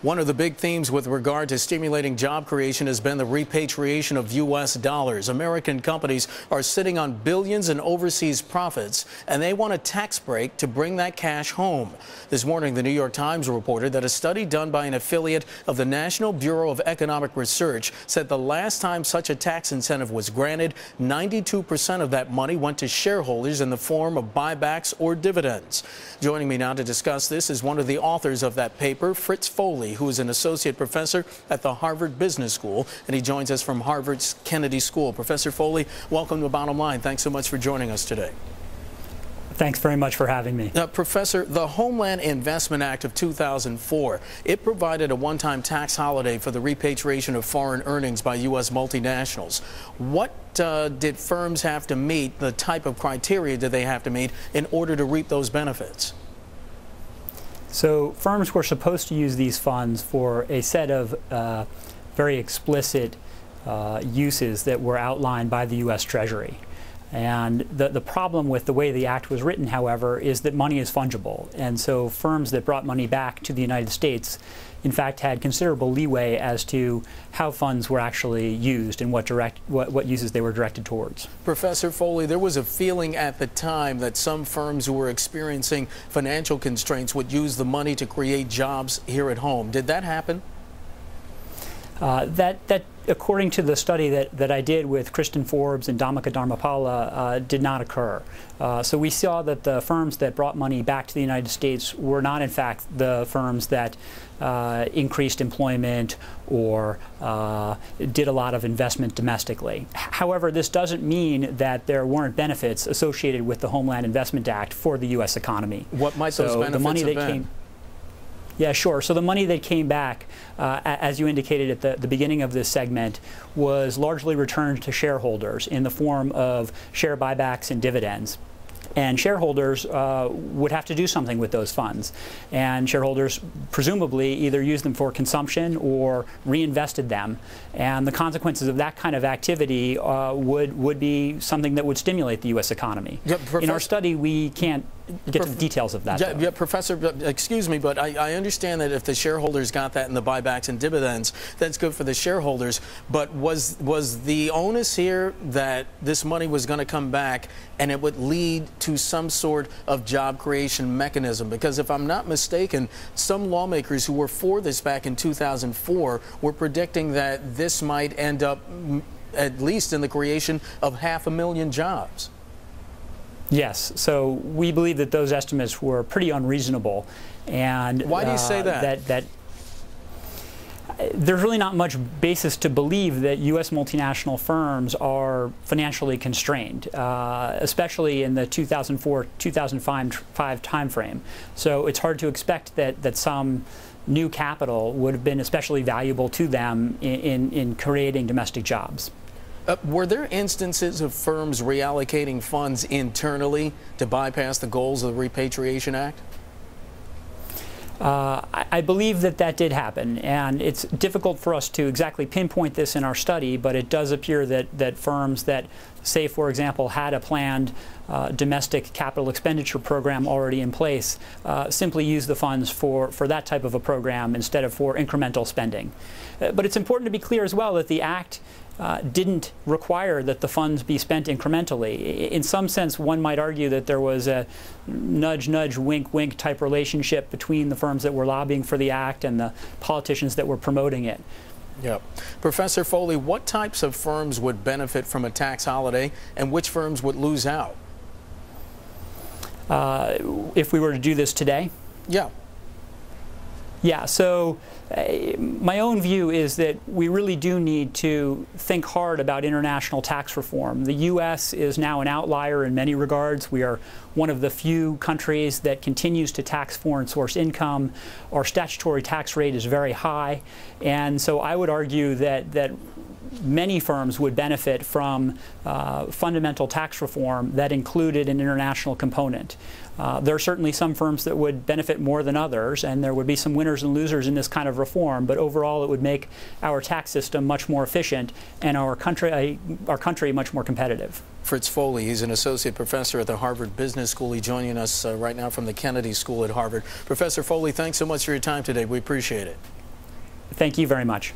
One of the big themes with regard to stimulating job creation has been the repatriation of U.S. dollars. American companies are sitting on billions in overseas profits, and they want a tax break to bring that cash home. This morning, the New York Times reported that a study done by an affiliate of the National Bureau of Economic Research said the last time such a tax incentive was granted, 92% of that money went to shareholders in the form of buybacks or dividends. Joining me now to discuss this is one of the authors of that paper, Fritz Foley, who is an associate professor at the Harvard Business School, and he joins us from Harvard's Kennedy School. Professor Foley, welcome to Bottom Line. Thanks so much for joining us today. Thanks very much for having me. Professor, the Homeland Investment Act of 2004, it provided a one-time tax holiday for the repatriation of foreign earnings by U.S. multinationals. What did firms have to meet, the type of criteria did they have to meet in order to reap those benefits? So firms were supposed to use these funds for a set of very explicit uses that were outlined by the U.S. Treasury. And the problem with the way the act was written, however, is that money is fungible. And so firms that brought money back to the United States, in fact, had considerable leeway as to how funds were actually used and what uses they were directed towards. Professor Foley, there was a feeling at the time that some firms who were experiencing financial constraints would use the money to create jobs here at home. Did that happen? That, according to the study that I did with Kristen Forbes and Dhammika Dharmapala, did not occur. So we saw that the firms that brought money back to the United States were not, in fact, the firms that increased employment or did a lot of investment domestically. However, this doesn't mean that there weren't benefits associated with the Homeland Investment Act for the U.S. economy. What might those benefits have been? Yeah, sure. So the money that came back, as you indicated at the beginning of this segment, was largely returned to shareholders in the form of share buybacks and dividends. And shareholders would have to do something with those funds. And shareholders presumably either used them for consumption or reinvested them. And the consequences of that kind of activity would be something that would stimulate the U.S. economy. Yeah, in our study, we can't get to the details of that. Yeah, Professor, excuse me, but I understand that if the shareholders got that in the buybacks and dividends, that's good for the shareholders. But was the onus here that this money was going to come back and it would lead to some sort of job creation mechanism? Because if I'm not mistaken, some lawmakers who were for this back in 2004 were predicting that this might end up at least in the creation of 500,000 jobs. Yes, so we believe that those estimates were pretty unreasonable. And why do you say that? That there's really not much basis to believe that U.S. multinational firms are financially constrained, especially in the 2004-2005 timeframe. So it's hard to expect that some new capital would have been especially valuable to them in creating domestic jobs. Were there instances of firms reallocating funds internally to bypass the goals of the Repatriation Act? I believe that did happen, and it's difficult for us to exactly pinpoint this in our study, but it does appear that firms that, say, for example, had a planned domestic capital expenditure program already in place simply use the funds for that type of a program instead of for incremental spending. But it's important to be clear as well that the Act didn't require that the funds be spent incrementally. In some sense, one might argue that there was a nudge, nudge, wink, wink type relationship between the firms that were lobbying for the Act and the politicians that were promoting it. Yeah. Professor Foley, what types of firms would benefit from a tax holiday and which firms would lose out? If we were to do this today? Yeah. Yeah, so my own view is that we really do need to think hard about international tax reform. The U.S. is now an outlier in many regards. We are one of the few countries that continues to tax foreign source income. Our statutory tax rate is very high, and so I would argue that many firms would benefit from fundamental tax reform that included an international component. There are certainly some firms that would benefit more than others, and there would be some winners and losers in this kind of reform, but overall it would make our tax system much more efficient and our country much more competitive. Fritz Foley, he's an associate professor at the Harvard Business School. He's joining us right now from the Kennedy School at Harvard. Professor Foley, thanks so much for your time today. We appreciate it. Thank you very much.